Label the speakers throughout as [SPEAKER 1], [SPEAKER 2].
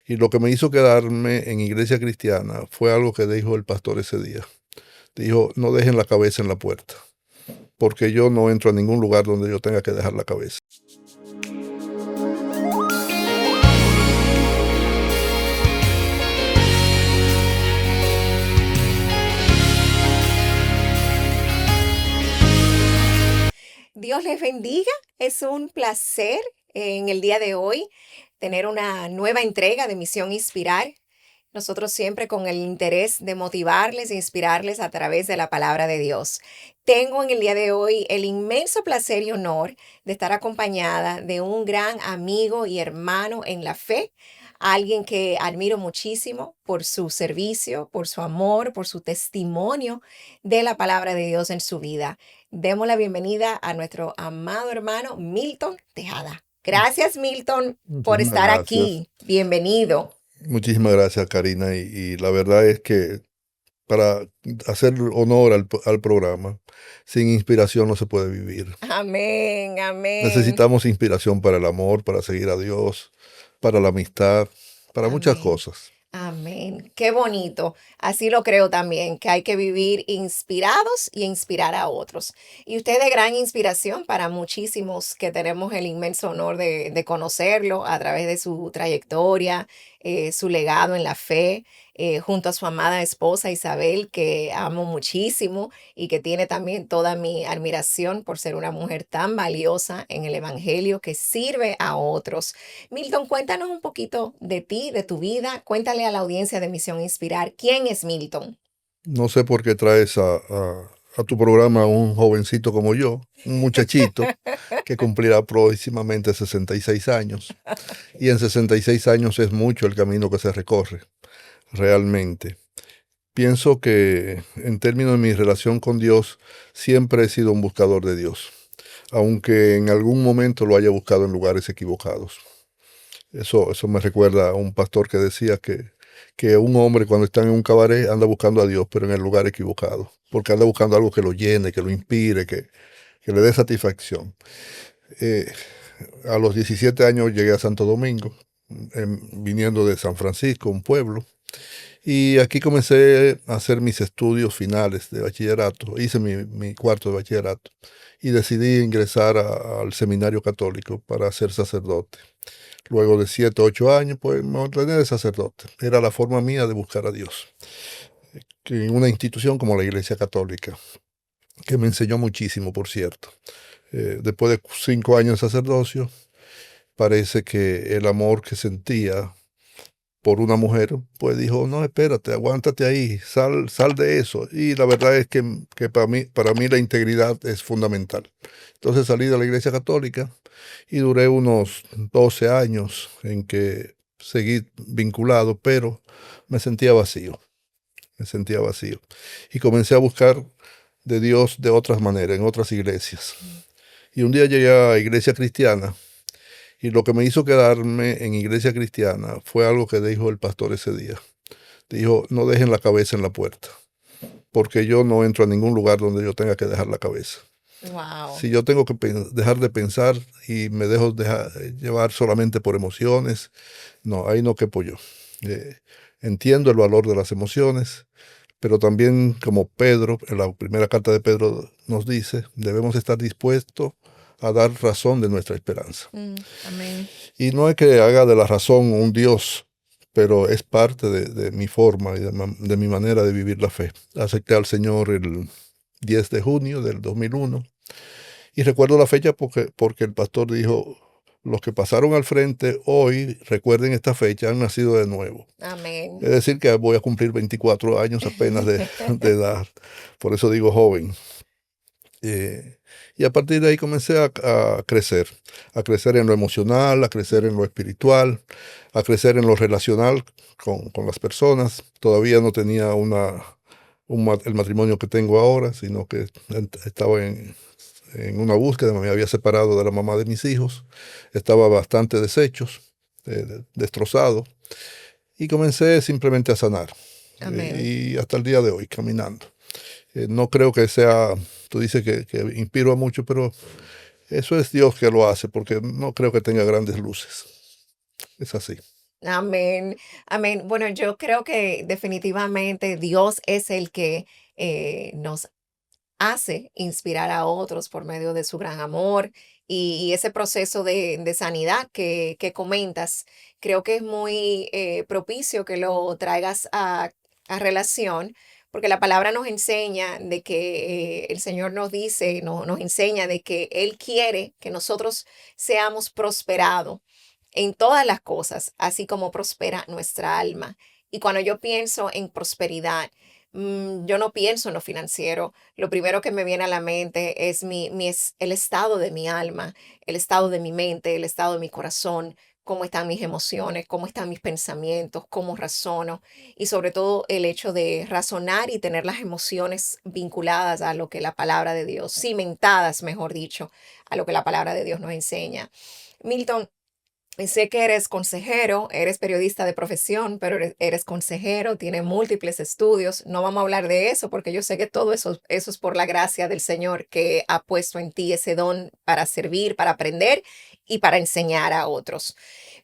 [SPEAKER 1] Y lo que me hizo quedarme en Iglesia Cristiana fue algo que dijo el pastor ese día. Dijo, no dejen la cabeza en la puerta, porque yo no entro a ningún lugar donde yo tenga que dejar la cabeza.
[SPEAKER 2] Dios les bendiga. Es un placer en el día de hoy tener una nueva entrega de Misión Inspirar. Nosotros siempre con el interés de motivarles e inspirarles a través de la palabra de Dios. Tengo en el día de hoy el inmenso placer y honor de estar acompañada de un gran amigo y hermano en la fe, alguien que admiro muchísimo por su servicio, por su amor, por su testimonio de la palabra de Dios en su vida. Demos la bienvenida a nuestro amado hermano Milton Tejada. Gracias, Milton, por
[SPEAKER 1] Muchísimas
[SPEAKER 2] estar
[SPEAKER 1] gracias.
[SPEAKER 2] aquí. Bienvenido.
[SPEAKER 1] Muchísimas gracias, Karina. Y la verdad es que para hacer honor al programa, sin inspiración no se puede vivir.
[SPEAKER 2] Amén, amén,
[SPEAKER 1] Necesitamos inspiración para el amor, para seguir a Dios, para la amistad, para muchas
[SPEAKER 2] amén.
[SPEAKER 1] cosas.
[SPEAKER 2] Amén. Qué bonito. Así lo creo también, que hay que vivir inspirados y inspirar a otros. Y usted es de gran inspiración para muchísimos que tenemos el inmenso honor de conocerlo a través de su trayectoria, su legado en la fe, junto a su amada esposa Isabel, que amo muchísimo y que tiene también toda mi admiración por ser una mujer tan valiosa en el Evangelio que sirve a otros. Milton, cuéntanos un poquito de ti, de tu vida. Cuéntale a la audiencia de Misión Inspirar, ¿quién es Milton?
[SPEAKER 1] No sé por qué traes a tu programa a un jovencito como yo, un muchachito que cumplirá próximamente 66 años. Y en 66 años es mucho el camino que se recorre, realmente. Pienso que en términos de mi relación con Dios, siempre he sido un buscador de Dios, aunque en algún momento lo haya buscado en lugares equivocados. Eso me recuerda a un pastor que decía que un hombre cuando está en un cabaret anda buscando a Dios, pero en el lugar equivocado, porque anda buscando algo que lo llene, que lo inspire, que le dé satisfacción. Eh, a los 17 años llegué a Santo Domingo, viniendo de San Francisco, un pueblo, y aquí comencé a hacer mis estudios finales de bachillerato. Hice mi cuarto de bachillerato y decidí ingresar al seminario católico para ser sacerdote. Luego de 7, 8 años, pues me ordené de sacerdote. Era la forma mía de buscar a Dios. Que en una institución como la Iglesia Católica, que me enseñó muchísimo, por cierto. Después de 5 años de sacerdocio, parece que el amor que sentía por una mujer, pues dijo, no, espérate, aguántate ahí, sal de eso. Y la verdad es que para mí la integridad es fundamental. Entonces salí de la Iglesia Católica y duré unos 12 años en que seguí vinculado, pero me sentía vacío, me sentía vacío. Y comencé a buscar de Dios de otras maneras, en otras iglesias. Y un día llegué a Iglesia Cristiana y lo que me hizo quedarme en Iglesia Cristiana fue algo que dijo el pastor ese día. Dijo, no dejen la cabeza en la puerta, porque yo no entro a ningún lugar donde yo tenga que dejar la cabeza.
[SPEAKER 2] Wow.
[SPEAKER 1] Si yo tengo que dejar de pensar y me dejo llevar solamente por emociones, no, ahí no quepo yo. Eh, Entiendo el valor de las emociones, pero también como Pedro, en la primera carta de Pedro nos dice, debemos estar dispuestos a dar razón de nuestra esperanza.
[SPEAKER 2] Amén.
[SPEAKER 1] Y no es que haga de la razón un Dios, pero es parte de mi forma y de mi manera de vivir la fe. Acepté al Señor el 10 de junio del 2001 y recuerdo la fecha porque el pastor dijo, los que pasaron al frente hoy, recuerden esta fecha, han nacido de nuevo.
[SPEAKER 2] Amén.
[SPEAKER 1] Es decir, que voy a cumplir 24 años apenas de edad, por eso digo joven. Eh, y a partir de ahí comencé a crecer en lo emocional, a crecer en lo espiritual, a crecer en lo relacional con las personas. Todavía no tenía el matrimonio que tengo ahora, sino que estaba en una búsqueda, me había separado de la mamá de mis hijos, estaba bastante destrozado, y comencé simplemente a sanar,
[SPEAKER 2] Amén.
[SPEAKER 1] y hasta el día de hoy, caminando. No creo que sea, tú dices que inspiro a mucho, pero eso es Dios que lo hace, porque no creo que tenga grandes luces. Es así.
[SPEAKER 2] Amén, amén. Bueno, yo creo que definitivamente Dios es el que nos hace inspirar a otros por medio de su gran amor y ese proceso de sanidad que comentas, creo que es muy propicio que lo traigas a relación, porque la palabra nos enseña de que el Señor nos dice, nos enseña de que Él quiere que nosotros seamos prosperados en todas las cosas, así como prospera nuestra alma. Y cuando yo pienso en prosperidad, yo no pienso en lo financiero. Lo primero que me viene a la mente es el estado de mi alma, el estado de mi mente, el estado de mi corazón, cómo están mis emociones, cómo están mis pensamientos, cómo razono y sobre todo el hecho de razonar y tener las emociones vinculadas a lo que la palabra de Dios, cimentadas, mejor dicho, a lo que la palabra de Dios nos enseña. Milton, sé que eres consejero, eres periodista de profesión, pero eres consejero, tienes múltiples estudios. No vamos a hablar de eso porque yo sé que todo eso es por la gracia del Señor que ha puesto en ti ese don para servir, para aprender y para enseñar a otros.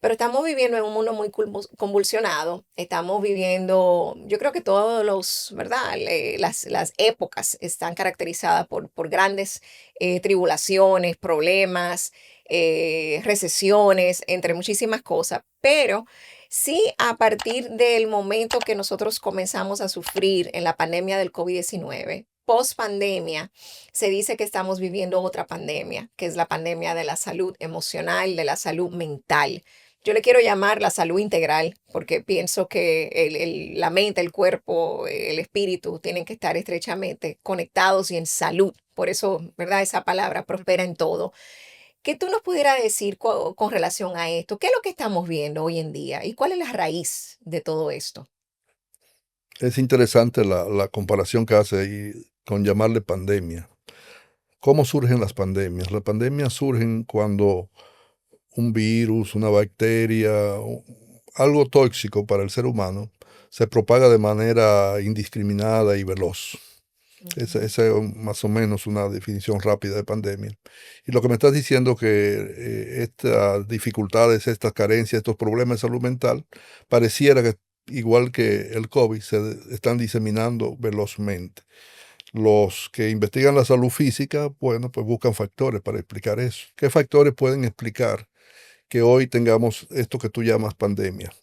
[SPEAKER 2] Pero estamos viviendo en un mundo muy convulsionado. Estamos viviendo, yo creo que todos ¿verdad? Las épocas están caracterizadas por grandes tribulaciones, problemas, recesiones, entre muchísimas cosas, pero sí a partir del momento que nosotros comenzamos a sufrir en la pandemia del COVID-19, post pandemia, se dice que estamos viviendo otra pandemia, que es la pandemia de la salud emocional, de la salud mental. Yo le quiero llamar la salud integral porque pienso que la mente, el cuerpo, el espíritu tienen que estar estrechamente conectados y en salud. Por eso, ¿verdad? Esa palabra prospera en todo. ¿Qué tú nos pudieras decir con relación a esto? ¿Qué es lo que estamos viendo hoy en día? ¿Y cuál es la raíz de todo esto?
[SPEAKER 1] Es interesante la comparación que hace ahí con llamarle pandemia. ¿Cómo surgen las pandemias? Las pandemias surgen cuando un virus, una bacteria, algo tóxico para el ser humano, se propaga de manera indiscriminada y veloz.
[SPEAKER 2] Ujú,
[SPEAKER 1] Esa es más o menos una definición rápida de pandemia. Y lo que me estás diciendo que estas dificultades, estas carencias, estos problemas de salud mental, pareciera que igual que el COVID, están diseminando velozmente. Los que investigan la salud física, bueno, pues buscan factores para explicar eso. ¿Qué factores pueden explicar que hoy tengamos esto que tú llamas pandemia?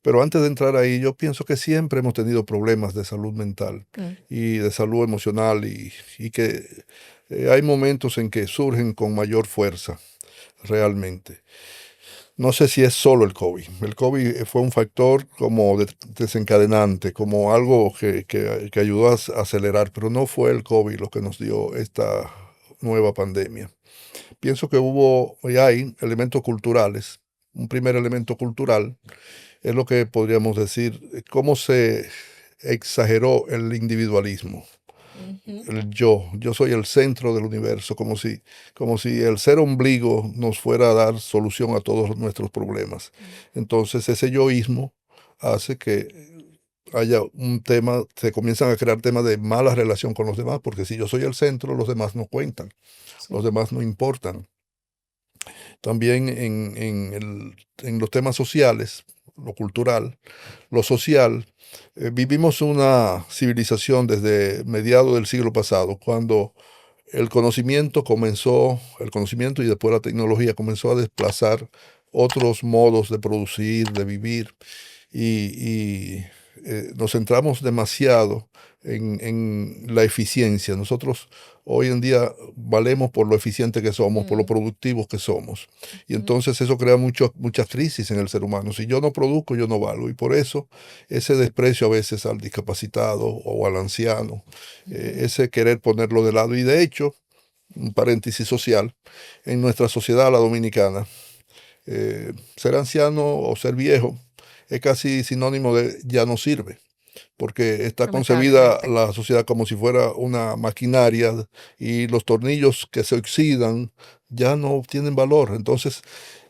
[SPEAKER 1] Pero antes de entrar ahí, yo pienso que siempre hemos tenido problemas de salud mental
[SPEAKER 2] mm,
[SPEAKER 1] y de salud emocional y que hay momentos en que surgen con mayor fuerza, realmente. No sé si es solo el COVID. El COVID fue un factor como desencadenante, como algo que ayudó a acelerar, pero no fue el COVID lo que nos dio esta nueva pandemia. Pienso que hubo y hay elementos culturales. Un primer elemento cultural es lo que podríamos decir, cómo se exageró el individualismo,
[SPEAKER 2] ujú,
[SPEAKER 1] el yo soy el centro del universo, como si el ser ombligo nos fuera a dar solución a todos nuestros problemas.
[SPEAKER 2] mm,
[SPEAKER 1] Entonces ese yoísmo hace que haya un tema, se comienzan a crear temas de mala relación con los demás, porque si yo soy el centro, los demás no cuentan, los
[SPEAKER 2] sí,
[SPEAKER 1] demás no importan. También en los temas sociales, lo cultural, lo social, vivimos una civilización desde mediados del siglo pasado, cuando el conocimiento y después la tecnología comenzó a desplazar otros modos de producir, de vivir, y nos centramos demasiado en la eficiencia. Nosotros hoy en día valemos por lo eficiente que somos, por lo
[SPEAKER 2] mm,
[SPEAKER 1] productivos que somos. Y
[SPEAKER 2] ujú,
[SPEAKER 1] entonces eso crea muchas crisis en el ser humano. Si yo no produzco, yo no valgo. Y por eso ese desprecio a veces al discapacitado o al anciano,
[SPEAKER 2] ujú,
[SPEAKER 1] ese querer ponerlo de lado. Y de hecho, un paréntesis social, en nuestra sociedad, la dominicana, ser anciano o ser viejo es casi sinónimo de ya no sirve, porque está concebida
[SPEAKER 2] lamentablemente.
[SPEAKER 1] la sociedad como si fuera una maquinaria y los tornillos que se oxidan ya no tienen valor. Entonces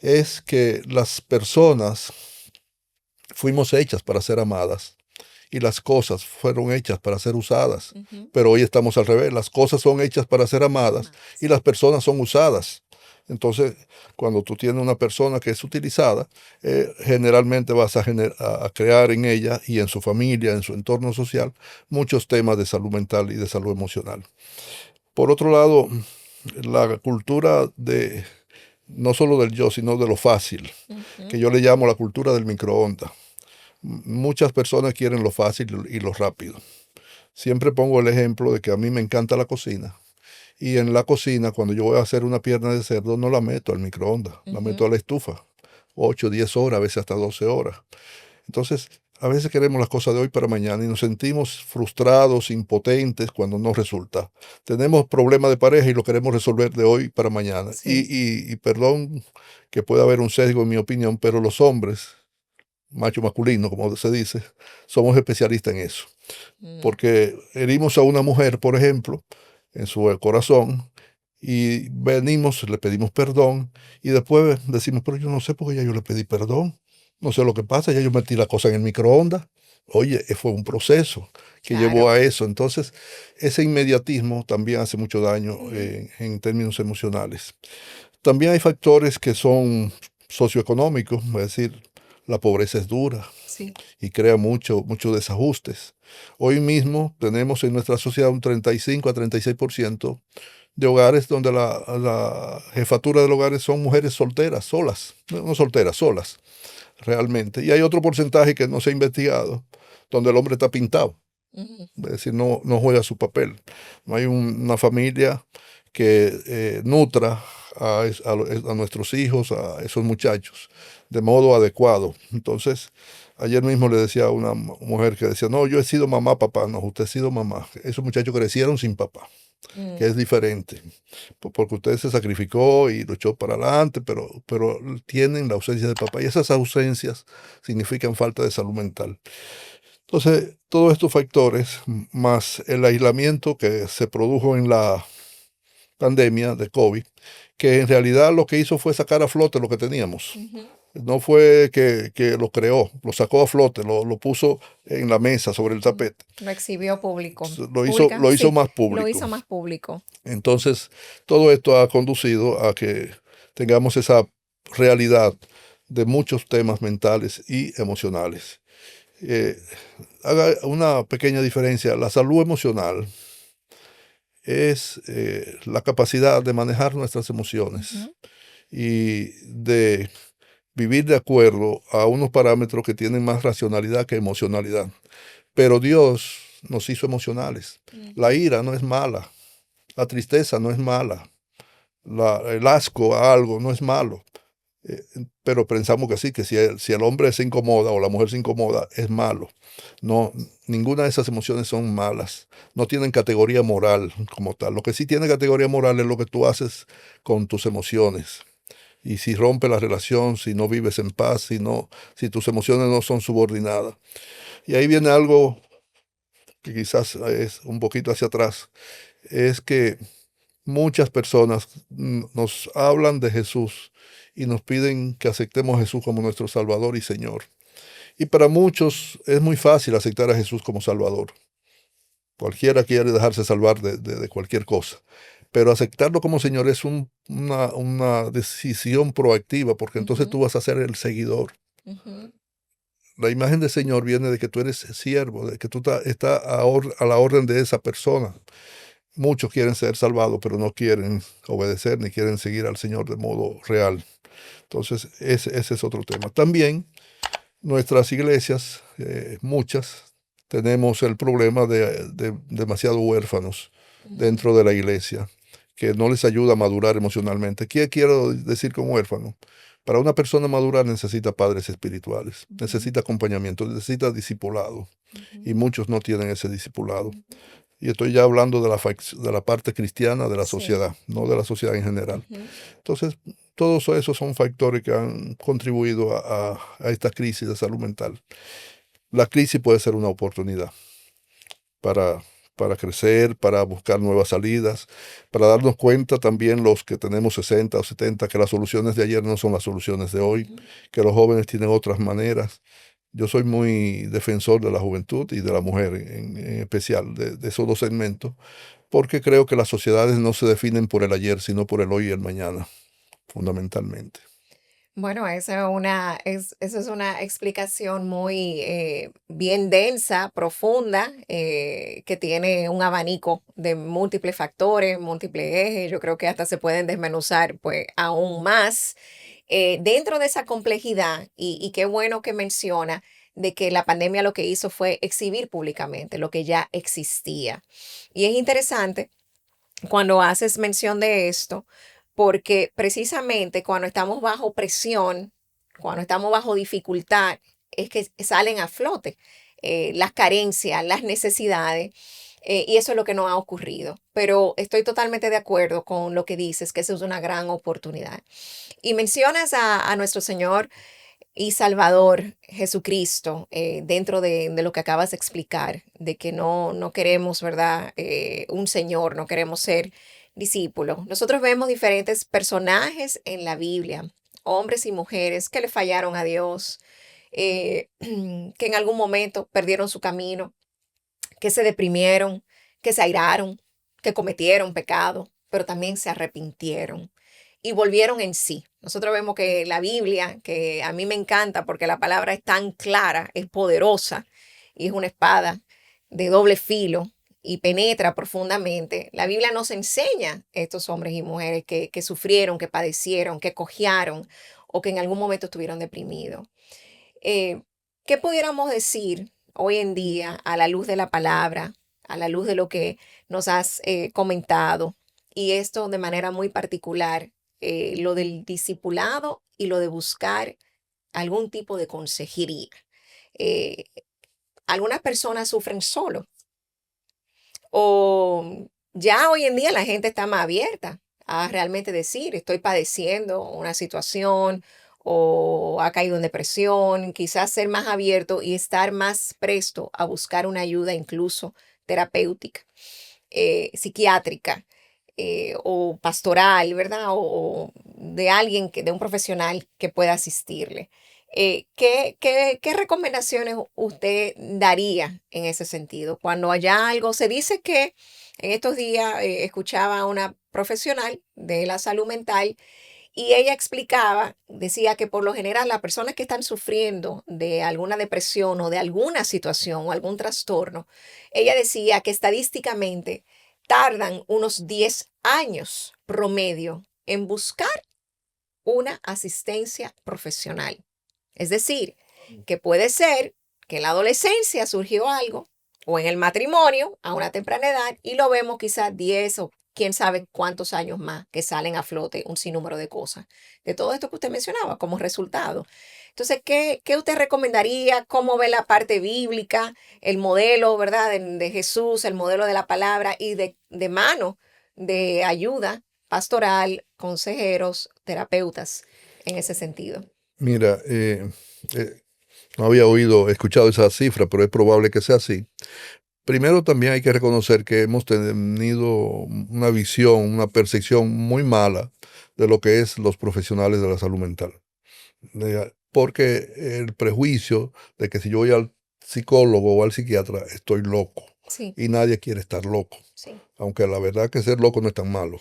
[SPEAKER 1] es que las personas fuimos hechas para ser amadas y las cosas fueron hechas para ser usadas.
[SPEAKER 2] Ujú,
[SPEAKER 1] Pero hoy estamos al revés, las cosas son hechas para ser amadas y
[SPEAKER 2] más.
[SPEAKER 1] las personas son usadas. Entonces, cuando tú tienes una persona que es utilizada, generalmente vas a crear en ella y en su familia, en su entorno social, muchos temas de salud mental y de salud emocional. Por otro lado, la cultura de no solo del yo, sino de lo fácil, que yo le llamo la cultura del microondas. Muchas personas quieren lo fácil y lo rápido. Siempre pongo el ejemplo de que a mí me encanta la cocina. Y en la cocina, cuando yo voy a hacer una pierna de cerdo, no la meto al microondas, la meto a la estufa. 8, 10 horas, a veces hasta 12 horas. Entonces, a veces queremos las cosas de hoy para mañana y nos sentimos frustrados, impotentes cuando no resulta. Tenemos problemas de pareja y lo queremos resolver de hoy para mañana.
[SPEAKER 2] Sí.
[SPEAKER 1] Y perdón que pueda haber un sesgo en mi opinión, pero los hombres, macho masculino, como se dice, somos especialistas en eso. Porque herimos a una mujer, por ejemplo, en su corazón, y venimos, le pedimos perdón, y después decimos, pero yo no sé por qué ya yo le pedí perdón, no sé lo que pasa, ya yo metí la cosa en el microondas. Oye, fue un proceso que llevó
[SPEAKER 2] Claro.
[SPEAKER 1] a eso. Entonces, ese inmediatismo también hace mucho daño en términos emocionales. También hay factores que son socioeconómicos, es decir, la pobreza es dura
[SPEAKER 2] Sí.
[SPEAKER 1] y crea muchos desajustes. Hoy mismo tenemos en nuestra sociedad un 35 a 36% de hogares donde la jefatura del hogar son mujeres solteras, solas, no solteras, solas, realmente. Y hay otro porcentaje que no se ha investigado, donde el hombre está pintado, es decir, no juega su papel. No hay una familia que nutra a nuestros hijos, a esos muchachos, de modo adecuado. Entonces, ayer mismo le decía a una mujer que decía, no, yo he sido mamá, papá, no, usted ha sido mamá. Esos muchachos crecieron sin papá, que es diferente, porque usted se sacrificó y luchó para adelante, pero tienen la ausencia de papá y esas ausencias significan falta de salud mental. Entonces, todos estos factores, más el aislamiento que se produjo en la pandemia de COVID, que en realidad lo que hizo fue sacar a flote lo que teníamos. No fue que lo creó, lo sacó a flote, lo puso en la mesa, sobre el tapete.
[SPEAKER 2] Lo exhibió público.
[SPEAKER 1] Lo
[SPEAKER 2] ¿Pública?
[SPEAKER 1] hizo
[SPEAKER 2] Sí,
[SPEAKER 1] más
[SPEAKER 2] lo
[SPEAKER 1] público.
[SPEAKER 2] hizo más público.
[SPEAKER 1] Entonces, todo esto ha conducido a que tengamos esa realidad de muchos temas mentales y emocionales. Haga una pequeña diferencia. La salud emocional es la capacidad de manejar nuestras emociones y de vivir de acuerdo a unos parámetros que tienen más racionalidad que emocionalidad. Pero Dios nos hizo emocionales. La ira no es mala, la tristeza no es mala, el asco a algo no es malo. Pero pensamos que sí, que si el hombre se incomoda o la mujer se incomoda, es malo. No, ninguna de esas emociones son malas. No tienen categoría moral como tal. Lo que sí tiene categoría moral es lo que tú haces con tus emociones. Y si rompe la relación, si no vives en paz, si tus emociones no son subordinadas. Y ahí viene algo que quizás es un poquito hacia atrás. Es que muchas personas nos hablan de Jesús y nos piden que aceptemos a Jesús como nuestro Salvador y Señor. Y para muchos es muy fácil aceptar a Jesús como Salvador. Cualquiera quiere dejarse salvar de cualquier cosa. Pero aceptarlo como Señor es una decisión proactiva, porque entonces tú vas a ser el seguidor. La imagen del Señor viene de que tú eres siervo, de que tú estás a la orden de esa persona. Muchos quieren ser salvados, pero no quieren obedecer ni quieren seguir al Señor de modo real. Entonces, ese es otro tema. También nuestras iglesias, muchas, tenemos el problema de demasiados huérfanos dentro de la iglesia, que no les ayuda a madurar emocionalmente. ¿Qué quiero decir con huérfano? Para una persona madurar necesita padres espirituales, necesita acompañamiento, necesita discipulado. Y muchos no tienen ese discipulado. Y estoy ya hablando de la parte cristiana de la sociedad, no de la sociedad en general. Entonces, todos esos son factores que han contribuido a esta crisis de salud mental. La crisis puede ser una oportunidad para crecer, para buscar nuevas salidas, para darnos cuenta también los que tenemos 60 o 70, que las soluciones de ayer no son las soluciones de hoy, que los jóvenes tienen otras maneras. Yo soy muy defensor de la juventud y de la mujer en especial, de esos dos segmentos, porque creo que las sociedades no se definen por el ayer, sino por el hoy y el mañana. fundamentalmente.
[SPEAKER 2] Bueno, eso es una explicación muy bien densa, profunda, que tiene un abanico de múltiples factores, múltiples ejes. Yo creo que hasta se pueden desmenuzar pues aún más dentro de esa complejidad. Y qué bueno que menciona de que la pandemia lo que hizo fue exhibir públicamente lo que ya existía. Y es interesante cuando haces mención de esto, porque precisamente cuando estamos bajo presión, cuando estamos bajo dificultad, es que salen a flote las carencias, las necesidades, y eso es lo que nos ha ocurrido. Pero estoy totalmente de acuerdo con lo que dices, que eso es una gran oportunidad. Y mencionas a nuestro Señor y Salvador Jesucristo dentro de lo que acabas de explicar, de que no queremos, ¿verdad? Un Señor, no queremos ser discípulos. Nosotros vemos diferentes personajes en la Biblia, hombres y mujeres que le fallaron a Dios, que en algún momento perdieron su camino, que se deprimieron, que se airaron, que cometieron pecado, pero también se arrepintieron y volvieron en sí. Nosotros vemos que la Biblia, que a mí me encanta porque la palabra es tan clara, es poderosa y es una espada de doble filo y penetra profundamente. La Biblia nos enseña estos hombres y mujeres que sufrieron, que padecieron, que cojearon o que en algún momento estuvieron deprimidos. Eh, ¿Qué pudiéramos decir hoy en día a la luz de la palabra, a la luz de lo que nos has comentado? Y esto de manera muy particular, lo del discipulado y lo de buscar algún tipo de consejería. Eh, Algunas personas sufren solo o ya hoy en día la gente está más abierta a realmente decir, estoy padeciendo una situación o ha caído en depresión, quizás ser más abierto y estar más presto a buscar una ayuda incluso terapéutica, psiquiátrica o pastoral, ¿verdad? O de alguien, de un profesional que pueda asistirle. ¿Qué recomendaciones usted daría en ese sentido? Cuando haya algo, se dice que en estos días escuchaba a una profesional de la salud mental y ella explicaba, decía que por lo general las personas que están sufriendo de alguna depresión o de alguna situación o algún trastorno, ella decía que estadísticamente tardan unos 10 años promedio en buscar una asistencia profesional. Es decir, que puede ser que en la adolescencia surgió algo o en el matrimonio a una temprana edad y lo vemos quizás 10 o quién sabe cuántos años más que salen a flote un sinnúmero de cosas. De todo esto que usted mencionaba como resultado. Entonces, ¿qué usted recomendaría? ¿Cómo ve la parte bíblica, el modelo, ¿verdad? De Jesús, el modelo de la palabra y de mano de ayuda pastoral, consejeros, terapeutas en ese sentido?
[SPEAKER 1] Mira, eh, no había escuchado esa cifra, pero es probable que sea así. Primero también hay que reconocer que hemos tenido una visión, una percepción muy mala de lo que es los profesionales de la salud mental. Porque el prejuicio de que si yo voy al psicólogo o al psiquiatra estoy loco
[SPEAKER 2] Sí,
[SPEAKER 1] y nadie quiere estar loco,
[SPEAKER 2] sí.
[SPEAKER 1] aunque la verdad que ser loco no es tan malo.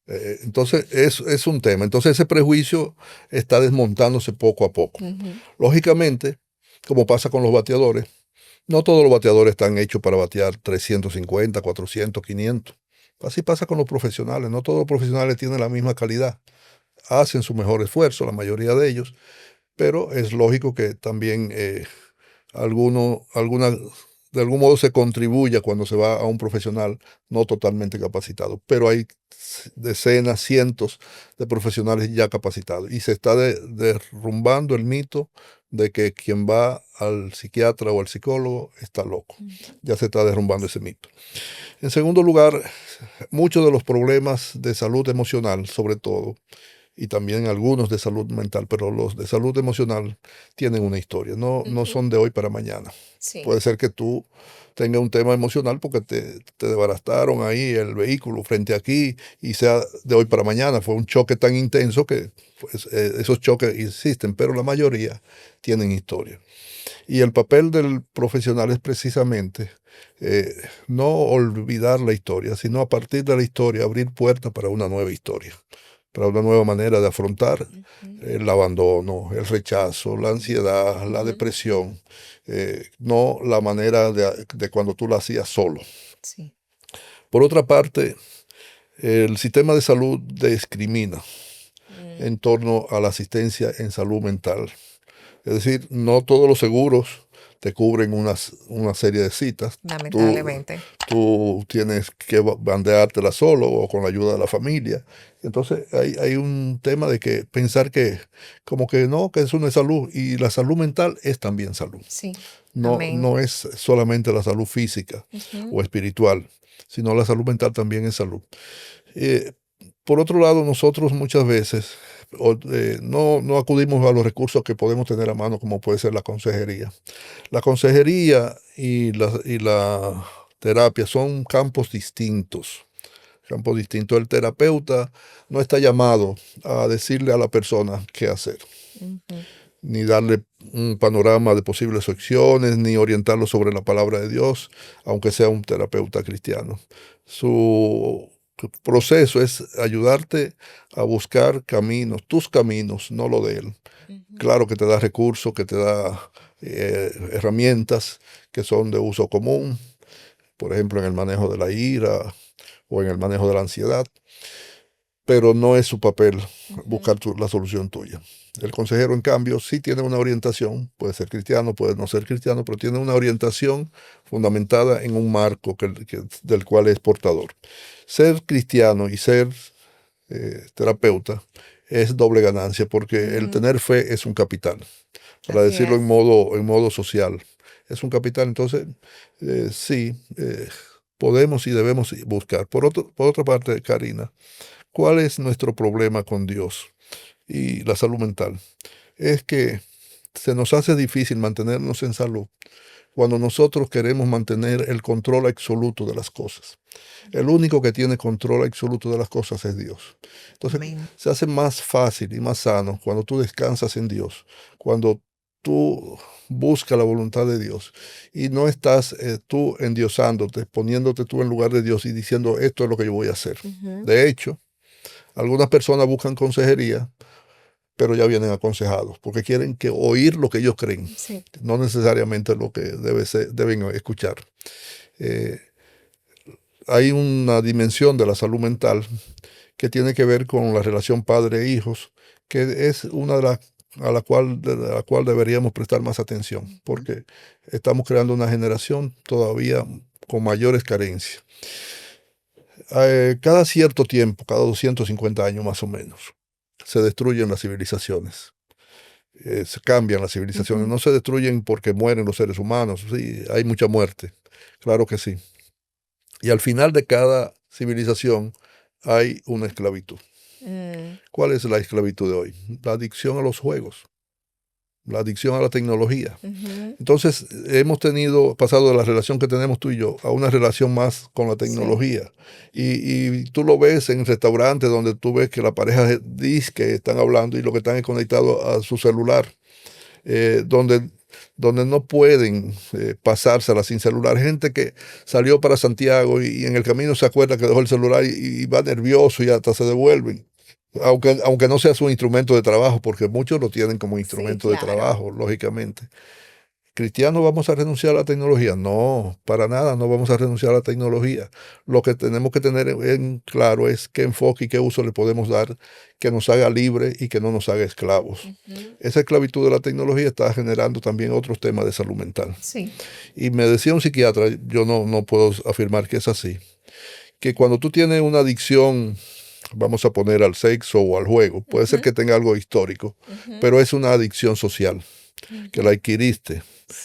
[SPEAKER 1] Entonces es un tema. Entonces ese prejuicio está desmontándose poco a poco.
[SPEAKER 2] Ujú.
[SPEAKER 1] Lógicamente, como pasa con los bateadores, no todos los bateadores están hechos para batear 350, 400, 500. Así pasa con los profesionales. No todos los profesionales tienen la misma calidad. Hacen su mejor esfuerzo, la mayoría de ellos, pero es lógico que también de algún modo se contribuya cuando se va a un profesional no totalmente capacitado. Pero hay decenas, cientos de profesionales ya capacitados y se está derrumbando el mito de que quien va al psiquiatra o al psicólogo está loco.
[SPEAKER 2] Ujú.
[SPEAKER 1] Ya se está derrumbando ese mito. En segundo lugar, muchos de los problemas de salud emocional, sobre todo, y también algunos de salud mental, pero los de salud emocional tienen una historia, no
[SPEAKER 2] Ujú.
[SPEAKER 1] son de hoy para mañana.
[SPEAKER 2] Sí.
[SPEAKER 1] Puede ser que tú tengas un tema emocional porque te desbarastaron ahí el vehículo frente aquí y sea de hoy para mañana. Fue un choque tan intenso que pues, esos choques existen, pero la mayoría tienen historia. Y el papel del profesional es precisamente eh, no olvidar la historia, sino a partir de la historia abrir puertas para una nueva historia. para una nueva manera de afrontar
[SPEAKER 2] Ujú,
[SPEAKER 1] el abandono, el rechazo, la ansiedad, la
[SPEAKER 2] ujú.
[SPEAKER 1] depresión, no la manera de cuando tú la hacías solo.
[SPEAKER 2] Sí.
[SPEAKER 1] Por otra parte, el sistema de salud discrimina
[SPEAKER 2] Mm,
[SPEAKER 1] en torno a la asistencia en salud mental. Es decir, no todos los seguros te cubren una serie de citas.
[SPEAKER 2] lamentablemente.
[SPEAKER 1] Tú tienes que bandeártela solo o con la ayuda de la familia. Entonces hay un tema de que pensar que como que no, que eso no es salud. Y la salud mental es también salud.
[SPEAKER 2] Sí.
[SPEAKER 1] No,
[SPEAKER 2] Amén.
[SPEAKER 1] no es solamente la salud física
[SPEAKER 2] Ujú,
[SPEAKER 1] o espiritual, sino la salud mental también es salud. Eh, por otro lado, nosotros muchas veces no acudimos a los recursos que podemos tener a mano, como puede ser la consejería. La consejería y la terapia son campos distintos. Campos distintos. El terapeuta no está llamado a decirle a la persona qué hacer,
[SPEAKER 2] ujú.
[SPEAKER 1] ni darle un panorama de posibles opciones, ni orientarlo sobre la palabra de Dios, aunque sea un terapeuta cristiano. Su proceso es ayudarte a buscar caminos, tus caminos, no lo de él.
[SPEAKER 2] Ujú.
[SPEAKER 1] Claro que te da recursos, que te da herramientas que son de uso común, por ejemplo, en el manejo de la ira o en el manejo de la ansiedad, pero no es su papel
[SPEAKER 2] Ujú.
[SPEAKER 1] buscar la solución tuya. El consejero, en cambio, sí tiene una orientación, puede ser cristiano, puede no ser cristiano, pero tiene una orientación fundamentada en un marco del cual es portador. Ser cristiano y ser terapeuta es doble ganancia, porque el
[SPEAKER 2] Ujú.
[SPEAKER 1] tener fe es un capital, para
[SPEAKER 2] Así
[SPEAKER 1] decirlo
[SPEAKER 2] es.
[SPEAKER 1] en modo social. Es un capital, entonces sí, podemos y debemos buscar. Por otra parte, Karina, ¿cuál es nuestro problema con Dios y la salud mental? Es que se nos hace difícil mantenernos en salud cuando nosotros queremos mantener el control absoluto de las cosas. El único que tiene control absoluto de las cosas es Dios. Entonces,
[SPEAKER 2] Amén.
[SPEAKER 1] se hace más fácil y más sano cuando tú descansas en Dios, cuando tú buscas la voluntad de Dios y no estás tú endiosándote, poniéndote tú en lugar de Dios y diciendo, esto es lo que yo voy a hacer.
[SPEAKER 2] Ujú.
[SPEAKER 1] De hecho, algunas personas buscan consejería, pero ya vienen aconsejados, porque quieren que oír lo que ellos creen,
[SPEAKER 2] Sí.
[SPEAKER 1] no necesariamente lo que deben escuchar. Eh, Hay una dimensión de la salud mental que tiene que ver con la relación padre-hijos, que es una de la cual deberíamos prestar más atención,
[SPEAKER 2] Ujú.
[SPEAKER 1] porque estamos creando una generación todavía con mayores carencias. Cada cierto tiempo, cada 250 años más o menos, se destruyen las civilizaciones. Se cambian las civilizaciones,
[SPEAKER 2] Ujú.
[SPEAKER 1] no se destruyen porque mueren los seres humanos, sí, hay mucha muerte, claro que sí. Y al final de cada civilización hay una esclavitud.
[SPEAKER 2] Mm,
[SPEAKER 1] ¿Cuál es la esclavitud de hoy? La adicción a los juegos, la adicción a la tecnología.
[SPEAKER 2] ujú.
[SPEAKER 1] Entonces, pasado de la relación que tenemos tú y yo a una relación más con la
[SPEAKER 2] Sí.
[SPEAKER 1] tecnología. Y tú lo ves en restaurantes donde tú ves que la pareja dice que están hablando y lo que están es conectado a su celular, donde no pueden pasársela sin celular. Gente que salió para Santiago y en el camino se acuerda que dejó el celular y va nervioso y hasta se devuelven. Aunque no sea su instrumento de trabajo, porque muchos lo tienen como
[SPEAKER 2] Sí,
[SPEAKER 1] instrumento de
[SPEAKER 2] claro.
[SPEAKER 1] trabajo, lógicamente. ¿Cristianos vamos a renunciar a la tecnología? No, para nada no vamos a renunciar a la tecnología. Lo que tenemos que tener en claro es qué enfoque y qué uso le podemos dar que nos haga libre y que no nos haga esclavos.
[SPEAKER 2] Ujú.
[SPEAKER 1] Esa esclavitud de la tecnología está generando también otros temas de salud mental.
[SPEAKER 2] Sí.
[SPEAKER 1] Y me decía un psiquiatra, yo no puedo afirmar que es así, que cuando tú tienes una adicción, vamos a poner al sexo o al juego, puede ser
[SPEAKER 2] Ujú,
[SPEAKER 1] que tenga algo histórico,
[SPEAKER 2] ujú,
[SPEAKER 1] pero es una adicción social que la
[SPEAKER 2] ujú.
[SPEAKER 1] adquiriste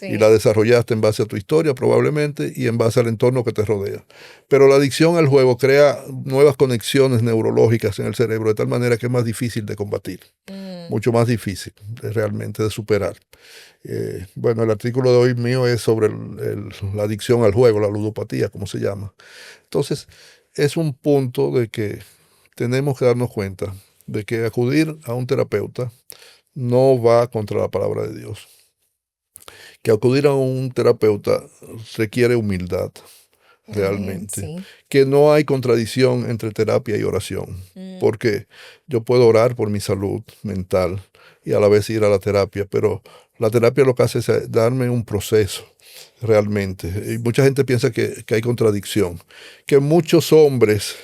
[SPEAKER 1] y la
[SPEAKER 2] Sí.
[SPEAKER 1] desarrollaste en base a tu historia probablemente y en base al entorno que te rodea. Pero la adicción al juego crea nuevas conexiones neurológicas en el cerebro de tal manera que es más difícil de combatir,
[SPEAKER 2] Mm,
[SPEAKER 1] mucho más difícil realmente de superar. Bueno, el artículo de hoy mío es sobre la adicción al juego, la ludopatía, como se llama. Entonces, es un punto de que tenemos que darnos cuenta de que acudir a un terapeuta no va contra la palabra de Dios, que acudir a un terapeuta requiere humildad,
[SPEAKER 2] Amén,
[SPEAKER 1] realmente,
[SPEAKER 2] sí.
[SPEAKER 1] que no hay contradicción entre terapia y oración, porque yo puedo orar por mi salud mental y a la vez ir a la terapia, pero la terapia lo que hace es darme un proceso realmente. Y mucha gente piensa que hay contradicción, que muchos hombres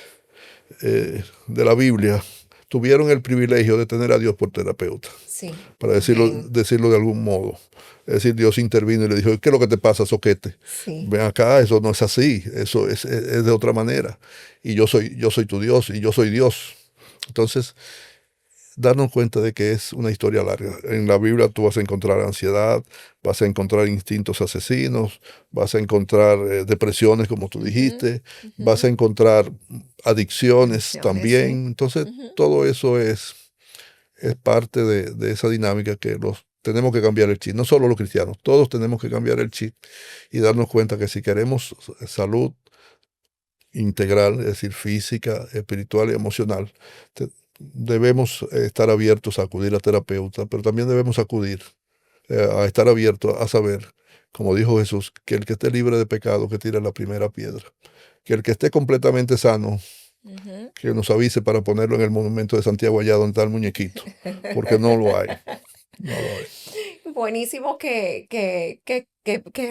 [SPEAKER 1] de la Biblia tuvieron el privilegio de tener a Dios por terapeuta,
[SPEAKER 2] Sí,
[SPEAKER 1] para
[SPEAKER 2] amén.
[SPEAKER 1] decirlo de algún modo. Es decir, Dios intervino y le dijo, ¿qué es lo que te pasa, soquete?
[SPEAKER 2] Sí,
[SPEAKER 1] Ven acá, eso no es así, eso es de otra manera. Y yo soy tu Dios y yo soy Dios. Entonces, darnos cuenta de que es una historia larga. En la Biblia tú vas a encontrar ansiedad, vas a encontrar instintos asesinos, vas a encontrar depresiones, como tú
[SPEAKER 2] ujú,
[SPEAKER 1] dijiste, vas a
[SPEAKER 2] ujú.
[SPEAKER 1] encontrar adicciones
[SPEAKER 2] Adicciones, sí.
[SPEAKER 1] también. Entonces,
[SPEAKER 2] Ujú.
[SPEAKER 1] todo eso es parte de esa dinámica que los tenemos que cambiar el chip. No solo los cristianos, todos tenemos que cambiar el chip y darnos cuenta que si queremos salud integral, es decir, física, espiritual y emocional, debemos estar abiertos a acudir a terapeuta, pero también debemos acudir a estar abiertos a saber, como dijo Jesús, que el que esté libre de pecado, que tire la primera piedra, que el que esté completamente sano,
[SPEAKER 2] Ujú.
[SPEAKER 1] que nos avise para ponerlo en el monumento de Santiago allá donde está el muñequito, porque no lo hay, no lo hay.
[SPEAKER 2] Buenísimo que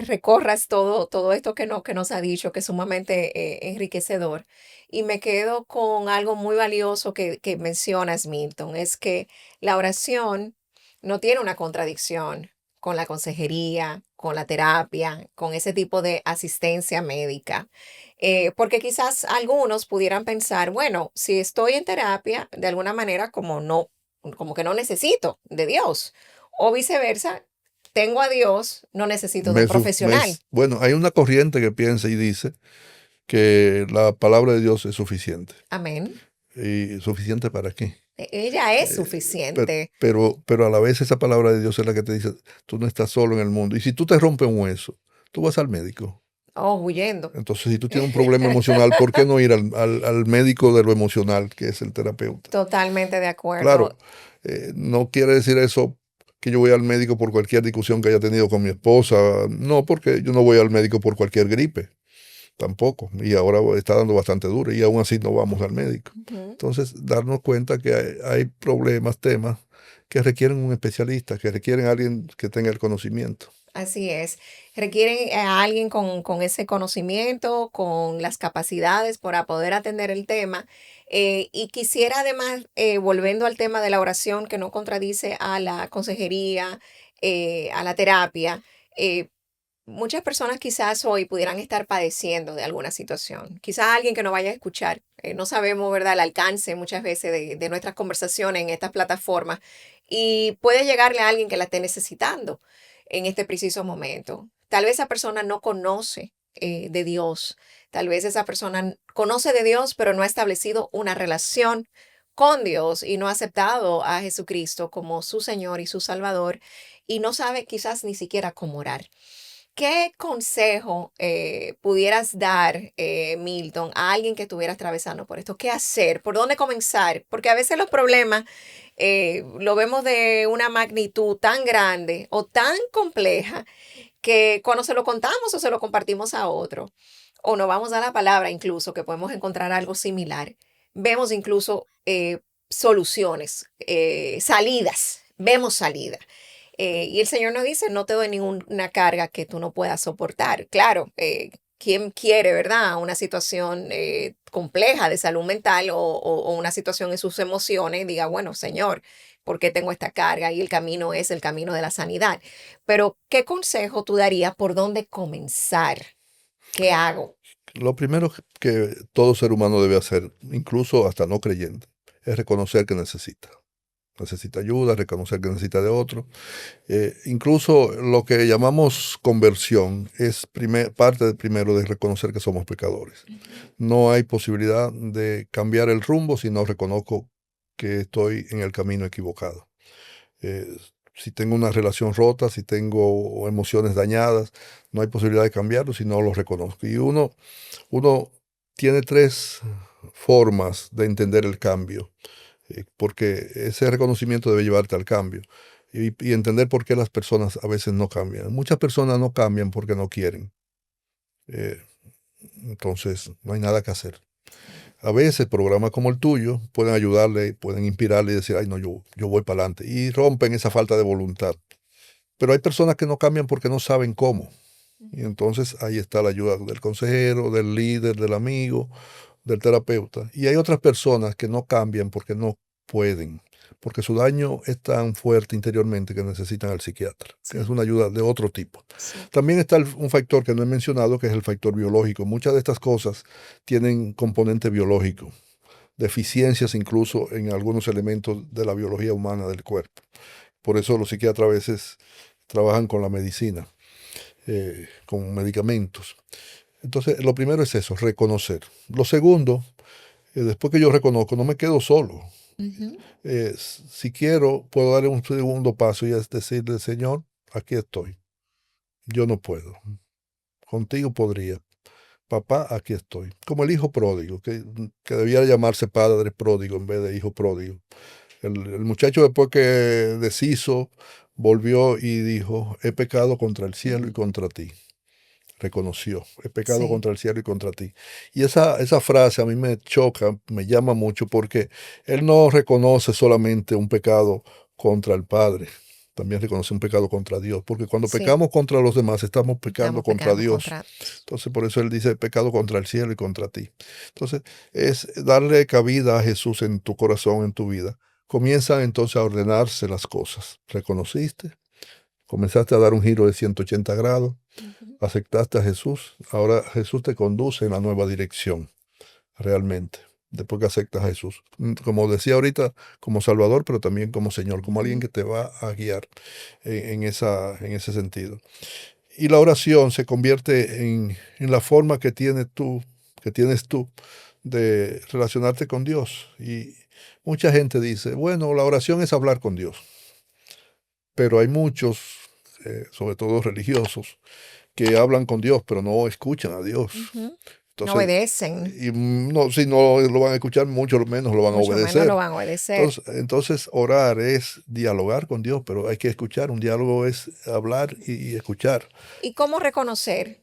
[SPEAKER 2] recorras todo esto que nos ha dicho, que es sumamente enriquecedor. Y me quedo con algo muy valioso que mencionas, Milton, es que la oración no tiene una contradicción con la consejería, con la terapia, con ese tipo de asistencia médica. Porque quizás algunos pudieran pensar, bueno, si estoy en terapia, de alguna manera como que no necesito de Dios. O viceversa, tengo a Dios, no necesito de un profesional.
[SPEAKER 1] Bueno, hay una corriente que piensa y dice que la palabra de Dios es suficiente.
[SPEAKER 2] Amén.
[SPEAKER 1] ¿Y suficiente para qué?
[SPEAKER 2] Ella es
[SPEAKER 1] Eh,
[SPEAKER 2] suficiente.
[SPEAKER 1] pero a la vez esa palabra de Dios es la que te dice, tú no estás solo en el mundo. Y si tú te rompes un hueso, tú vas al médico.
[SPEAKER 2] Oh, huyendo.
[SPEAKER 1] Entonces, si tú tienes un problema emocional, ¿por qué no ir al médico de lo emocional, que es el terapeuta?
[SPEAKER 2] Totalmente de
[SPEAKER 1] Claro,
[SPEAKER 2] acuerdo.
[SPEAKER 1] no quiere decir eso que yo voy al médico por cualquier discusión que haya tenido con mi esposa. No, porque yo no voy al médico por cualquier gripe, tampoco. Y ahora está dando bastante duro y aún así no vamos al médico.
[SPEAKER 2] Ujú.
[SPEAKER 1] Entonces, darnos cuenta que hay problemas, temas que requieren un especialista, que requieren a alguien que tenga el conocimiento.
[SPEAKER 2] Así es. Requieren a alguien con ese conocimiento, con las capacidades para poder atender el tema. Y quisiera además, volviendo al tema de la oración, que no contradice a la consejería, a la terapia, eh, muchas personas quizás hoy pudieran estar padeciendo de alguna situación. Quizás alguien que no vaya a escuchar. No sabemos, ¿verdad?, el alcance muchas veces de nuestras conversaciones en estas plataformas. Y puede llegarle a alguien que la esté necesitando en este preciso momento. Tal vez esa persona no conoce de Dios. Tal vez esa persona conoce de Dios, pero no ha establecido una relación con Dios y no ha aceptado a Jesucristo como su Señor y su Salvador y no sabe quizás ni siquiera cómo orar. ¿Qué consejo pudieras dar, Milton, a alguien que estuviera atravesando por esto? ¿Qué hacer? ¿Por dónde comenzar? Porque a veces los problemas lo vemos de una magnitud tan grande o tan compleja que cuando se lo contamos o se lo compartimos a otro, o nos vamos a la palabra incluso, que podemos encontrar algo similar, vemos incluso soluciones, salidas, vemos salida. Y el Señor nos dice, no te doy ninguna carga que tú no puedas soportar. Claro, ¿quién quiere, verdad? Una situación compleja de salud mental o una situación en sus emociones, diga, bueno, Señor, ¿por qué tengo esta carga? Y el camino es el camino de la sanidad. Pero, ¿qué consejo tú darías por dónde comenzar? ¿Qué hago?
[SPEAKER 1] Lo primero que todo ser humano debe hacer, incluso hasta no creyente, es reconocer que necesita. Necesita ayuda, reconocer que necesita de otro. Incluso lo que llamamos conversión es parte primero de reconocer que somos pecadores.
[SPEAKER 2] Ujú.
[SPEAKER 1] No hay posibilidad de cambiar el rumbo si no reconozco que estoy en el camino equivocado. Eh, si tengo una relación rota, si tengo emociones dañadas, no hay posibilidad de cambiarlo si no lo reconozco. Y uno tiene tres formas de entender el cambio, porque ese reconocimiento debe llevarte al cambio y entender por qué las personas a veces no cambian. Muchas personas no cambian porque no quieren. Eh, entonces no hay nada que hacer. A veces programas como el tuyo pueden ayudarle, pueden inspirarle y decir, ay no, yo voy para adelante. Y rompen esa falta de voluntad. Pero hay personas que no cambian porque no saben cómo. Y entonces ahí está la ayuda del consejero, del líder, del amigo, del terapeuta. Y hay otras personas que no cambian porque no pueden, porque su daño es tan fuerte interiormente que necesitan al psiquiatra, que es
[SPEAKER 2] Sí,
[SPEAKER 1] una ayuda de otro tipo.
[SPEAKER 2] sí,
[SPEAKER 1] También está un factor que no he mencionado, que es el factor biológico. Muchas de estas cosas tienen componente biológico, deficiencias incluso en algunos elementos de la biología humana del cuerpo. Por eso los psiquiatras a veces trabajan con la medicina, con medicamentos. Entonces, lo primero es eso, reconocer. Lo segundo, después que yo reconozco, no me quedo solo.
[SPEAKER 2] ujú,
[SPEAKER 1] Si quiero, puedo dar un segundo paso y es decirle, Señor, aquí estoy. Yo no puedo. Contigo podría. Papá, aquí estoy. Como el hijo pródigo, que debía llamarse padre pródigo en vez de hijo pródigo. El muchacho después que deshizo, volvió y dijo, he pecado contra el cielo y contra ti. Reconoció, he pecado
[SPEAKER 2] sí,
[SPEAKER 1] contra el cielo y contra ti. Y esa frase a mí me choca, me llama mucho porque él no reconoce solamente un pecado contra el Padre, también reconoce un pecado contra Dios, porque cuando
[SPEAKER 2] sí,
[SPEAKER 1] pecamos contra los demás estamos pecando
[SPEAKER 2] estamos
[SPEAKER 1] contra
[SPEAKER 2] pecando
[SPEAKER 1] Dios.
[SPEAKER 2] contra Dios.
[SPEAKER 1] Entonces por eso él dice, he pecado contra el cielo y contra ti. Entonces es darle cabida a Jesús en tu corazón, en tu vida. Comienzan entonces a ordenarse las cosas. ¿Reconociste? Comenzaste a dar un giro de 180 grados,
[SPEAKER 2] Ujú,
[SPEAKER 1] aceptaste a Jesús, ahora Jesús te conduce en la nueva dirección, realmente, después que aceptas a Jesús. Como decía ahorita, como Salvador, pero también como Señor, como alguien
[SPEAKER 2] ujú,
[SPEAKER 1] que te va a guiar en ese sentido. Y la oración se convierte en la forma que tienes tú de relacionarte con Dios. Y mucha gente dice, bueno, la oración es hablar con Dios, pero hay muchos, sobre todo religiosos, que hablan con Dios, pero no escuchan a Dios.
[SPEAKER 2] ujú. No
[SPEAKER 1] Entonces,
[SPEAKER 2] obedecen,
[SPEAKER 1] y no, si no lo van a escuchar, mucho menos lo van a
[SPEAKER 2] mucho menos lo
[SPEAKER 1] obedecer.
[SPEAKER 2] van a obedecer.
[SPEAKER 1] Entonces, orar es dialogar con Dios, pero hay que escuchar. Un diálogo es hablar y escuchar.
[SPEAKER 2] ¿Y cómo reconocer?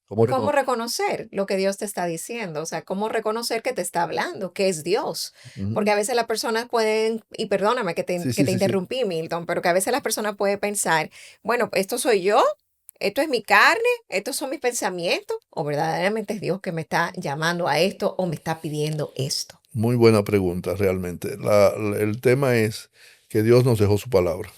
[SPEAKER 1] ¿Cómo
[SPEAKER 2] ¿Cómo reconocer lo que Dios te está diciendo? O sea, ¿cómo reconocer que te está hablando, que es Dios? Porque
[SPEAKER 1] Ujú.
[SPEAKER 2] a veces las personas pueden, y perdóname
[SPEAKER 1] Sí,
[SPEAKER 2] que
[SPEAKER 1] sí,
[SPEAKER 2] te
[SPEAKER 1] sí, sí.
[SPEAKER 2] interrumpí, Milton, pero que a veces las personas pueden pensar, bueno, esto soy yo, esto es mi carne, estos son mis pensamientos, o verdaderamente es Dios que me está llamando a esto o me está pidiendo esto.
[SPEAKER 1] Muy buena pregunta, realmente. El tema es que Dios nos dejó su palabra.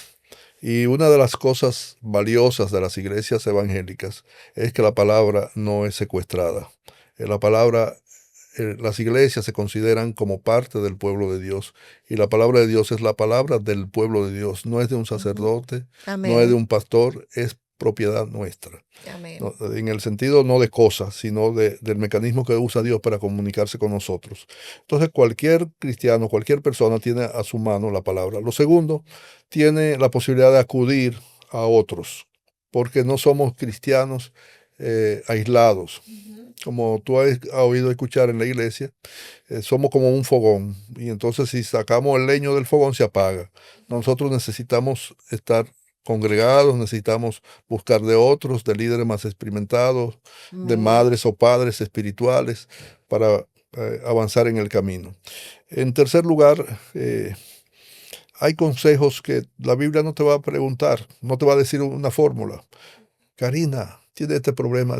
[SPEAKER 1] Y una de las cosas valiosas de las iglesias evangélicas es que la palabra no es secuestrada. La palabra, las iglesias se consideran como parte del pueblo de Dios y la palabra de Dios es la palabra del pueblo de Dios, no es de un
[SPEAKER 2] Ujú.
[SPEAKER 1] sacerdote, no es de
[SPEAKER 2] Amén,
[SPEAKER 1] un pastor, es propiedad nuestra.
[SPEAKER 2] amén.
[SPEAKER 1] No, en el sentido no de cosas, sino del mecanismo que usa Dios para comunicarse con nosotros. Entonces, cualquier cristiano, cualquier persona tiene a su mano la palabra. Lo segundo, tiene la posibilidad de acudir a otros, porque no somos cristianos aislados.
[SPEAKER 2] Ujú.
[SPEAKER 1] Como tú has oído escuchar en la iglesia, somos como un fogón y entonces si sacamos el leño del fogón se apaga. Nosotros necesitamos estar congregados, necesitamos buscar de otros, de líderes más experimentados, de
[SPEAKER 2] Amén.
[SPEAKER 1] madres o padres espirituales para avanzar en el camino. En tercer lugar, hay consejos que la Biblia no te va a preguntar, no te va a decir una fórmula. Karina, tiene este problema.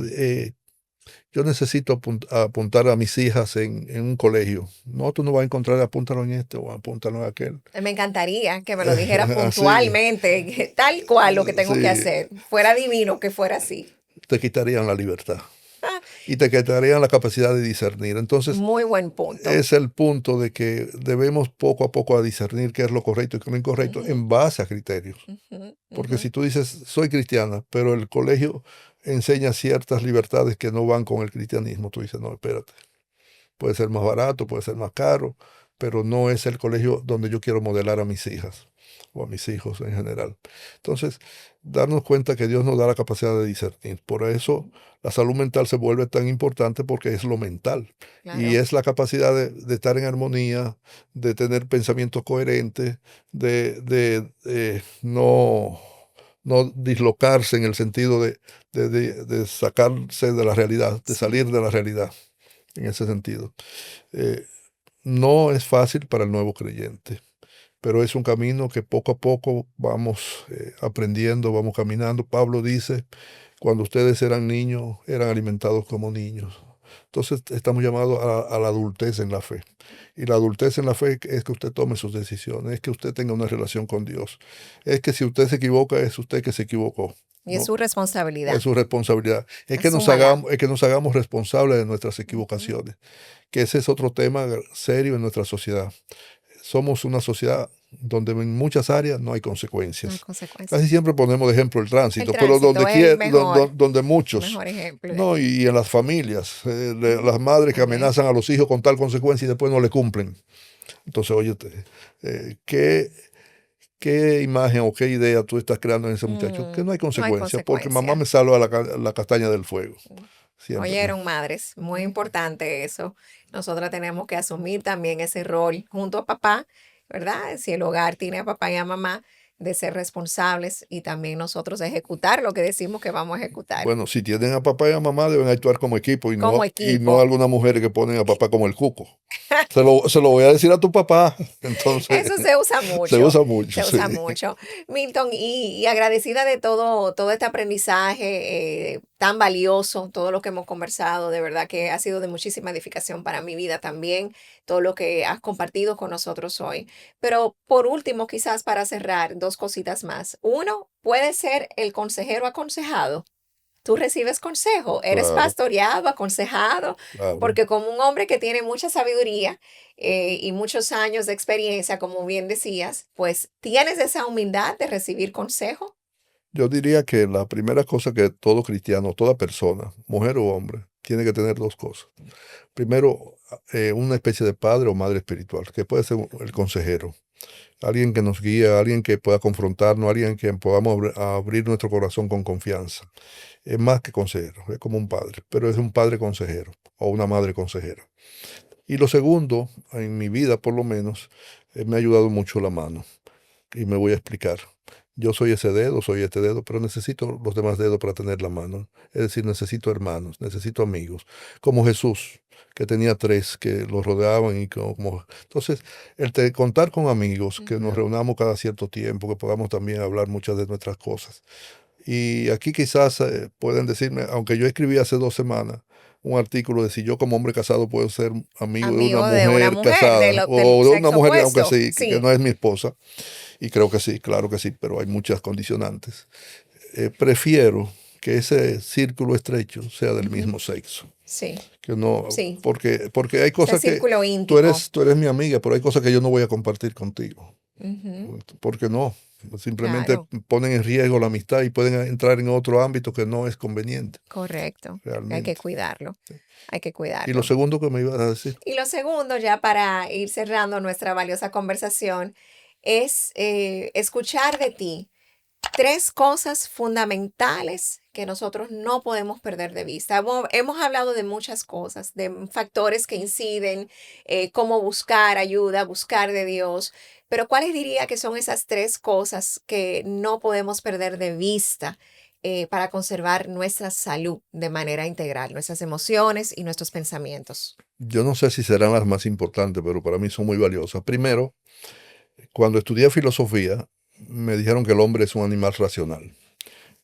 [SPEAKER 1] Yo necesito apuntar a mis hijas en un colegio. No, tú no vas a encontrar, apúntalo en este o apúntalo en aquel.
[SPEAKER 2] Me encantaría que me lo dijeras
[SPEAKER 1] Así,
[SPEAKER 2] puntualmente, tal cual lo que tengo que
[SPEAKER 1] sí,
[SPEAKER 2] hacer. Fuera divino que fuera así.
[SPEAKER 1] te quitarían la libertad
[SPEAKER 2] Ah,
[SPEAKER 1] y te quitarían la capacidad de discernir. Entonces,
[SPEAKER 2] muy buen punto.
[SPEAKER 1] es el punto de que debemos poco a poco a discernir qué es lo correcto y qué es lo incorrecto
[SPEAKER 2] Ujú,
[SPEAKER 1] en base a criterios.
[SPEAKER 2] ujú,
[SPEAKER 1] Porque
[SPEAKER 2] ujú.
[SPEAKER 1] si tú dices, soy cristiana, pero el colegio enseña ciertas libertades que no van con el cristianismo, tú dices, no, espérate. Puede ser más barato, puede ser más caro, pero no es el colegio donde yo quiero modelar a mis hijas o a mis hijos en general. Entonces, darnos cuenta que Dios nos da la capacidad de discernir. Por eso la salud mental se vuelve tan importante porque es lo mental y
[SPEAKER 2] Claro.
[SPEAKER 1] es la capacidad de estar en armonía, de tener pensamientos coherentes, de no no dislocarse en el sentido de sacarse de la realidad, de salir de la realidad, en ese sentido. No es fácil para el nuevo creyente, pero es un camino que poco a poco vamos aprendiendo, vamos caminando. Pablo dice, cuando ustedes eran niños, eran alimentados como niños. Entonces estamos llamados a la adultez en la fe. Y la adultez en la fe es que usted tome sus decisiones, es que usted tenga una relación con Dios. Es que si usted se equivoca, es usted que se equivocó.
[SPEAKER 2] Y es
[SPEAKER 1] ¿no?
[SPEAKER 2] su responsabilidad.
[SPEAKER 1] Es su responsabilidad. Es que nos hagamos responsables de nuestras equivocaciones, que ese es otro tema serio en nuestra sociedad. Somos una sociedad donde en muchas áreas no hay
[SPEAKER 2] No hay
[SPEAKER 1] consecuencias.
[SPEAKER 2] consecuencias.
[SPEAKER 1] Casi siempre ponemos de ejemplo el
[SPEAKER 2] El
[SPEAKER 1] tránsito, pero
[SPEAKER 2] tránsito
[SPEAKER 1] donde,
[SPEAKER 2] es el
[SPEAKER 1] donde muchos,
[SPEAKER 2] mejor ejemplo.
[SPEAKER 1] no, y en las familias, las madres que
[SPEAKER 2] También.
[SPEAKER 1] amenazan a los hijos con tal consecuencia y después no le cumplen. Entonces, oye, ¿qué imagen o qué idea tú estás creando en ese muchacho? Que no hay consecuencia, porque mamá me salva la castaña del fuego. Siempre.
[SPEAKER 2] Oyeron, madres, muy importante eso. Nosotras tenemos que asumir también ese rol junto a papá, ¿verdad? Si el hogar tiene a papá y a mamá, de ser responsables y también nosotros ejecutar lo que decimos que vamos a ejecutar.
[SPEAKER 1] Bueno, si tienen a papá y a mamá, deben actuar como equipo y
[SPEAKER 2] Como
[SPEAKER 1] no
[SPEAKER 2] equipo.
[SPEAKER 1] algunas mujeres que ponen a papá como el cuco. Se lo voy a decir a tu papá. Entonces,
[SPEAKER 2] Eso se usa mucho.
[SPEAKER 1] Se usa mucho.
[SPEAKER 2] Se usa mucho. Milton, y agradecida de todo este aprendizaje tan valioso, todo lo que hemos conversado, de verdad que ha sido de muchísima edificación para mi vida también, todo lo que has compartido con nosotros hoy. Pero por último, quizás para cerrar, dos cositas más. Uno, puede ser el consejero aconsejado. Tú recibes consejo, eres
[SPEAKER 1] Claro.
[SPEAKER 2] pastoreado, aconsejado,
[SPEAKER 1] Claro.
[SPEAKER 2] porque como un hombre que tiene mucha sabiduría y muchos años de experiencia, como bien decías, pues tienes esa humildad de recibir consejo.
[SPEAKER 1] Yo diría que la primera cosa que todo cristiano, toda persona, mujer o hombre, tiene que tener dos cosas. Primero, una especie de padre o madre espiritual, que puede ser el consejero. Alguien que nos guía, alguien que pueda confrontarnos, alguien que podamos abrir nuestro corazón con confianza. Es más que consejero, es como un padre, pero es un padre consejero o una madre consejera. Y lo segundo, en mi vida por lo menos, me ha ayudado mucho la mano. Y me voy a explicar. Yo soy ese dedo, soy este dedo, pero necesito los demás dedos para tener la mano. Es decir, necesito hermanos, necesito amigos, como Jesús, que tenía 3 que lo rodeaban y como... Entonces, contar con amigos, que nos reunamos cada cierto tiempo, que podamos también hablar muchas de nuestras cosas. Y aquí quizás pueden decirme, aunque yo escribí hace 2 semanas un artículo de si yo como hombre casado puedo ser amigo de una mujer casada o de una mujer, aunque sí, que no es mi esposa, y creo que sí, claro que sí, pero hay muchas condicionantes. Prefiero que ese círculo estrecho sea del mismo sexo.
[SPEAKER 2] Sí.
[SPEAKER 1] Que no,
[SPEAKER 2] Sí.
[SPEAKER 1] porque hay cosas
[SPEAKER 2] Ese
[SPEAKER 1] que
[SPEAKER 2] círculo íntimo.
[SPEAKER 1] tú eres mi amiga, pero hay cosas que yo no voy a compartir contigo.
[SPEAKER 2] Ujú.
[SPEAKER 1] Porque no, simplemente
[SPEAKER 2] Claro.
[SPEAKER 1] ponen en riesgo la amistad y pueden entrar en otro ámbito que no es conveniente.
[SPEAKER 2] Correcto. Hay
[SPEAKER 1] Realmente.
[SPEAKER 2] que cuidarlo.
[SPEAKER 1] Sí.
[SPEAKER 2] Hay que cuidarlo.
[SPEAKER 1] Y lo segundo que me ibas a decir.
[SPEAKER 2] Y lo segundo, ya para ir cerrando nuestra valiosa conversación, es escuchar de ti 3 cosas fundamentales que nosotros no podemos perder de vista. Hemos hablado de muchas cosas, de factores que inciden, cómo buscar ayuda, buscar de Dios, pero ¿cuáles diría que son esas 3 cosas que no podemos perder de vista para conservar nuestra salud de manera integral, nuestras emociones y nuestros pensamientos?
[SPEAKER 1] Yo no sé si serán las más importantes, pero para mí son muy valiosas. Primero, cuando estudié filosofía, me dijeron que el hombre es un animal racional,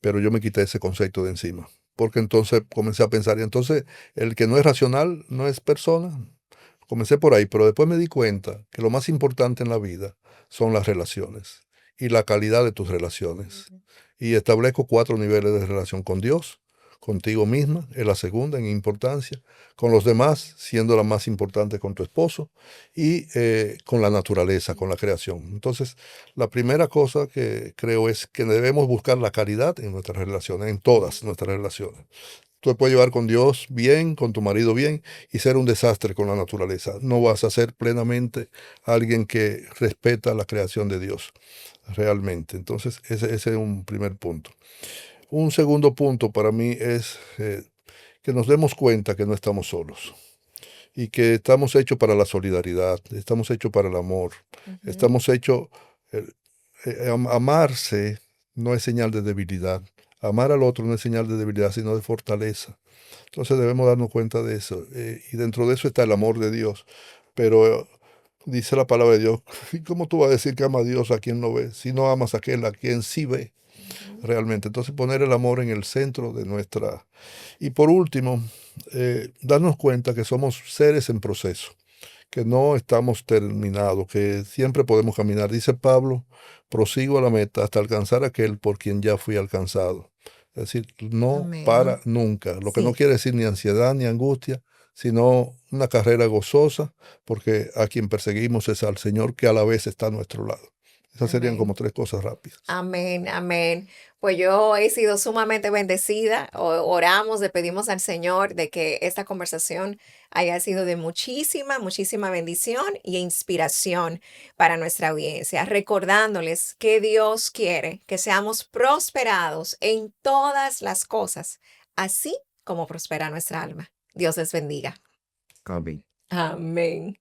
[SPEAKER 1] pero yo me quité ese concepto de encima, porque entonces comencé a pensar, y entonces el que no es racional no es persona. Comencé por ahí, pero después me di cuenta que lo más importante en la vida son las relaciones y la calidad de tus relaciones. Y establezco 4 niveles de relación con Dios, contigo misma, es la segunda en importancia, con los demás, siendo la más importante con tu esposo, y con la naturaleza, con la creación. Entonces, la primera cosa que creo es que debemos buscar la caridad en nuestras relaciones, en todas nuestras relaciones. Tú te puedes llevar con Dios bien, con tu marido bien, y ser un desastre con la naturaleza. No vas a ser plenamente alguien que respeta la creación de Dios, realmente. Entonces, ese es un primer punto. Un segundo punto para mí es que nos demos cuenta que no estamos solos y que estamos hechos para la solidaridad, estamos hechos para el amor, estamos hechos, amarse no es señal de debilidad. Amar al otro no es señal de debilidad, sino de fortaleza. Entonces debemos darnos cuenta de eso. Y dentro de eso está el amor de Dios. Pero dice la palabra de Dios, ¿y cómo tú vas a decir que ama a Dios a quien no ve? Si no amas a aquel a quien sí ve
[SPEAKER 2] Ujú.
[SPEAKER 1] realmente. Entonces poner el amor en el centro de nuestra... Y por último, darnos cuenta que somos seres en proceso, que no estamos terminados, que siempre podemos caminar. Dice Pablo, prosigo a la meta hasta alcanzar aquel por quien ya fui alcanzado. Es decir, no para
[SPEAKER 2] Amén.
[SPEAKER 1] nunca, lo que no
[SPEAKER 2] Sí,
[SPEAKER 1] quiere decir ni ansiedad ni angustia, sino una carrera gozosa, porque a quien perseguimos es al Señor que a la vez está a nuestro lado. Esas serían como
[SPEAKER 2] amén.
[SPEAKER 1] 3 cosas rápidas.
[SPEAKER 2] Amén, amén. Pues yo he sido sumamente bendecida. Oramos, le pedimos al Señor de que esta conversación haya sido de muchísima, muchísima bendición e inspiración para nuestra audiencia, recordándoles que Dios quiere que seamos prosperados en todas las cosas, así como prospera nuestra alma. Dios les bendiga.
[SPEAKER 3] Amén.
[SPEAKER 2] Amén.